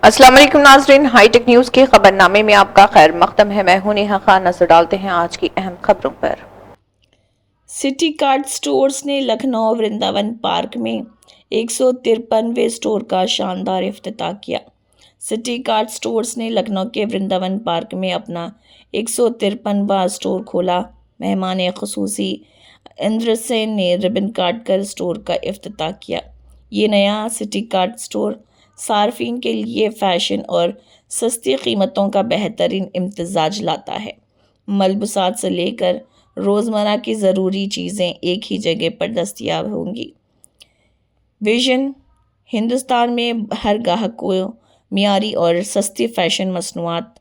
अस्सलाम वालेकुम नाज़रीन, हाईटेक न्यूज़ के खबरनामे में आपका खैर मकदम है। मैं हूं नेहा खान। नजर डालते हैं आज की अहम खबरों पर। सिटी कार्ड स्टोर्स ने लखनऊ वृंदावन पार्क में 153वें स्टोर का शानदार इफ्तिताह किया। सिटी कार्ड स्टोर्स ने लखनऊ के वृंदावन पार्क में अपना 153वां स्टोर खोला। मेहमान ख़ुसूसी इंद्र सेन ने रिबन काट कर स्टोर का इफ्तिताह किया। ये नया सिटी कार्ड स्टोर सार्फिन के लिए फ़ैशन और सस्ती कीमतों का बेहतरीन इम्तिजाज लाता है। मलबूसात से लेकर रोज़मर्रा की ज़रूरी चीज़ें एक ही जगह पर दस्तयाब होंगी। विजन हिंदुस्तान में हर ग्राहक को मियारी और सस्ती फ़ैशन मसनूआत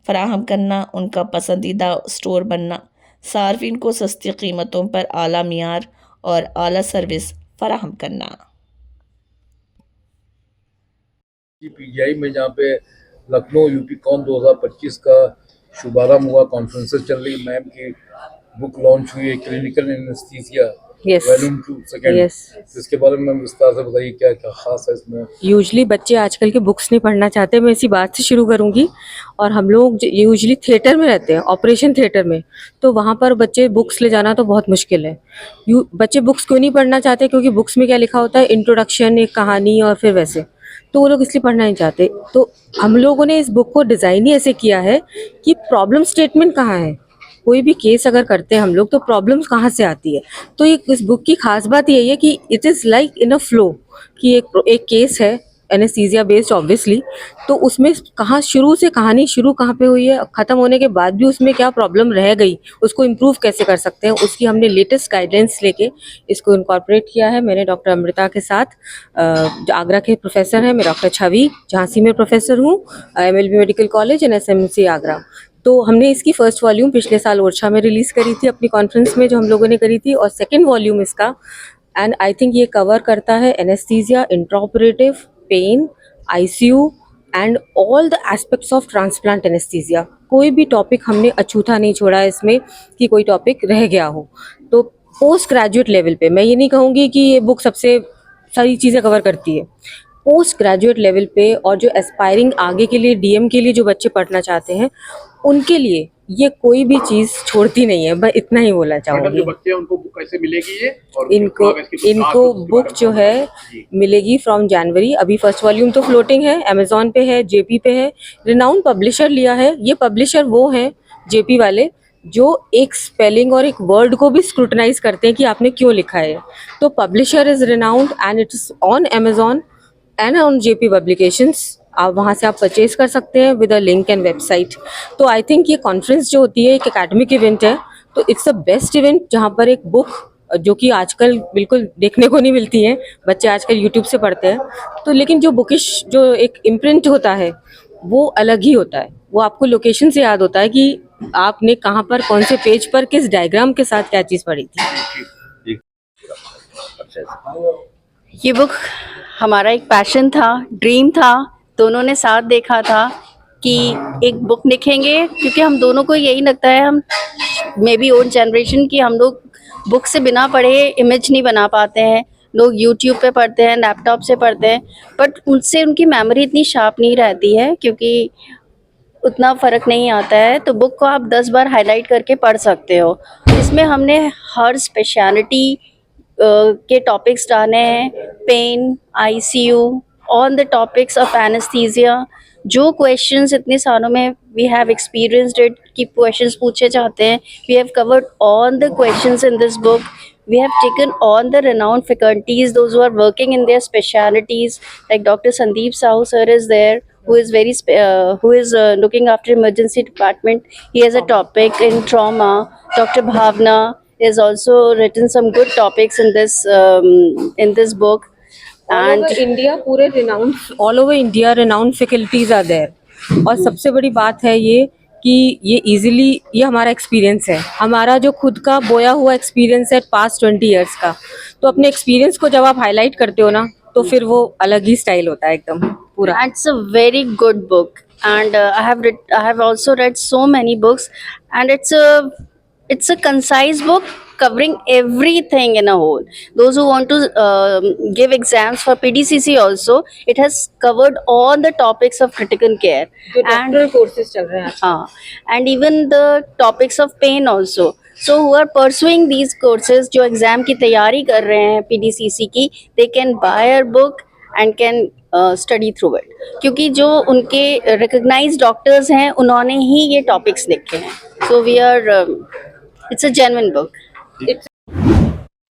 फराहम करना, उनका पसंदीदा स्टोर बनना, सार्फिन को सस्ती कीमतों पर आला मियार और आला सर्विस फराहम करना। पीजीआई में जहाँ पे लखनऊ यूपी कॉन 2025 का शुभारंभ हुआ, कॉन्फ्रेंसेस चल रही, मैम की बुक लॉन्च हुई है क्लिनिकल एनेस्थीसिया वॉल्यूम 2 सेकंड। इसके बारे में विस्तार से बताइए, क्या क्या खास है इसमें। यूजली बच्चे आजकल के बुक्स नहीं पढ़ना चाहते। मैं इसी बात से शुरू करूंगी। और हम लोग यूजली थिएटर में रहते हैं, ऑपरेशन थिएटर में, तो वहाँ पर बच्चे बुक्स ले जाना तो बहुत मुश्किल है। बच्चे बुक्स क्यों नहीं पढ़ना चाहते? क्योंकि बुक्स में क्या लिखा होता है, इंट्रोडक्शन, एक कहानी और फिर वैसे, तो वो लोग इसलिए पढ़ना नहीं चाहते। तो हम लोगों ने इस बुक को डिज़ाइन ही ऐसे किया है कि प्रॉब्लम स्टेटमेंट कहाँ है, कोई भी केस अगर करते हैं हम लोग तो प्रॉब्लम्स कहाँ से आती है। तो ये इस बुक की खास बात यही है कि it is like in a flow, कि एक केस है एनेस्थीसिया बेस्ड ऑब्वियसली, तो उसमें कहाँ शुरू से कहानी शुरू कहाँ पे हुई है, ख़त्म होने के बाद भी उसमें क्या प्रॉब्लम रह गई, उसको इम्प्रूव कैसे कर सकते हैं, उसकी हमने लेटेस्ट गाइडेंस लेके इसको इनकॉर्पोरेट किया है। मैंने डॉक्टर अमृता के साथ, जो आगरा के प्रोफेसर हैं, मैं डॉक्टर छवि झांसी में प्रोफेसर हूँ, MLB medical college and SMC Agra. तो हमने इसकी फर्स्ट वॉल्यूम पिछले साल ओरछा में रिलीज़ करी थी, अपनी कॉन्फ्रेंस में जो हम लोगों ने करी थी, और सेकेंड वॉल्यूम इसका, एंड आई थिंक ये कवर करता है anaesthesia, intraoperative, pain, ICU and all the aspects of transplant anaesthesia. कोई भी टॉपिक हमने अछूता नहीं छोड़ा इसमें कि कोई टॉपिक रह गया हो। तो पोस्ट ग्रेजुएट लेवल पे, मैं ये नहीं कहूँगी कि ये बुक सबसे सारी चीज़ें कवर करती है, पोस्ट ग्रेजुएट लेवल पे और जो एस्पायरिंग आगे के लिए DM के लिए जो बच्चे पढ़ना चाहते हैं उनके लिए ये कोई भी चीज़ छोड़ती नहीं है। मैं इतना ही बोलना चाहूँगी। जो बच्चे हैं उनको बुक कैसे मिलेगी ये? और इनको बुक जो है मिलेगी फ्रॉम जनवरी। अभी फर्स्ट वॉल्यूम तो फ्लोटिंग है, अमेजोन पे है, JP पे है, रिनाउंड पब्लिशर लिया है। ये पब्लिशर वो हैं JP वाले जो एक स्पेलिंग और एक वर्ड को भी स्क्रूटनाइज करते हैं कि आपने क्यों लिखा है। तो publisher is renowned and it is on Amazon and on JP publications. आप वहाँ से आप परचेज कर सकते हैं with a link and website. तो आई थिंक ये कॉन्फ्रेंस जो होती है एक एकेडमिक इवेंट है, तो इट्स अ बेस्ट इवेंट जहाँ पर एक बुक जो कि आजकल बिल्कुल देखने को नहीं मिलती है, बच्चे आजकल यूट्यूब से पढ़ते हैं, तो लेकिन जो बुकिश जो एक इम्प्रिंट होता है वो अलग ही होता है। वो आपको लोकेशन से याद होता है कि आपने कहाँ पर, कौन से पेज पर, किस डायग्राम के साथ क्या चीज़ पढ़ी थी। ये बुक हमारा एक पैशन था, ड्रीम था, दोनों ने साथ देखा था कि एक बुक लिखेंगे, क्योंकि हम दोनों को यही लगता है, हम मे बी ओल्ड जनरेशन की, हम लोग बुक से बिना पढ़े इमेज नहीं बना पाते हैं। लोग यूट्यूब पे पढ़ते हैं, लैपटॉप से पढ़ते हैं, बट उनसे उनकी मेमोरी इतनी शार्प नहीं रहती है क्योंकि उतना फ़र्क नहीं आता है। तो बुक को आप 10 बार हाईलाइट करके पढ़ सकते हो। इसमें हमने हर स्पेशलिटी के टॉपिक्स डाले हैं, pain, ICU, on the topics of anaesthesia. जो क्वेश्चंस इतने सालों में वी हैव एक्सपीरियंस्ड इट कि क्वेश्चंस पूछे जाते हैं, we have covered all the questions in this book. We have taken on the renowned faculties, those who are working in their specialities, like Dr. Sandeep Sahu sir is there, who is looking after emergency department. He has a topic in trauma. Dr. Bhavna is also written some good topics in this book. And India, पूरे renowned, all over India renowned faculties are there. और सबसे बड़ी बात है ये कि ये easily, ये हमारा एक्सपीरियंस है, हमारा जो खुद का बोया हुआ एक्सपीरियंस है पास्ट 20 इयर्स का। तो अपने एक्सपीरियंस को जब आप हाईलाइट करते हो ना, तो फिर वो अलग ही स्टाइल होता है एकदम पूरा। It's a very good book, and I have also read so many books, and it's a concise book, covering everything in a whole. Those who want to give exams for PDCC also, it has covered all the topics of critical care जो doctoral courses चल रहे हैं आजकल। and even the topics of pain also. So who are pursuing these courses, जो exam की तैयारी कर रहे हैं PDCC की, they can buy a book and can study through it, क्योंकि जो उनके रिकग्नाइज्ड डॉक्टर्स हैं उन्होंने ही ये टॉपिक्स लिखे हैं. So we are, it's a genuine book.